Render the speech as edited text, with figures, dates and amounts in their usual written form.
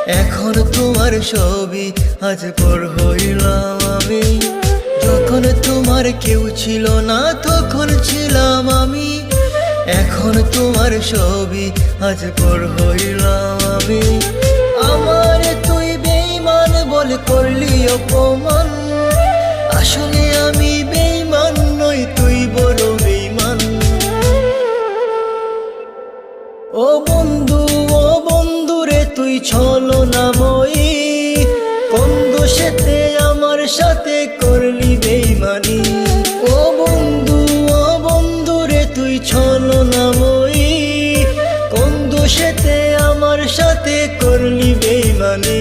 এখন তোমার ছবি আজ পর হইলাম আমি। যখন তোমার কেউ ছিল না তখন ছিলাম আমি। এখন তোমার ছবি আজ পর হইলাম আমি। আমার তুই বেঈমান বলে করলি অপমান, আসলে আমি বেঈমান নই, তুই বড় বেঈমান। ও বন্ধু রে তুই ছলনাময়ী, কোন দোষেতে আমার সাথে করলি বেঈমানি। ও বন্ধু রে তুই ছলনাময়ী, কোন দোষেতে আমার সাথে করলি বেঈমানি।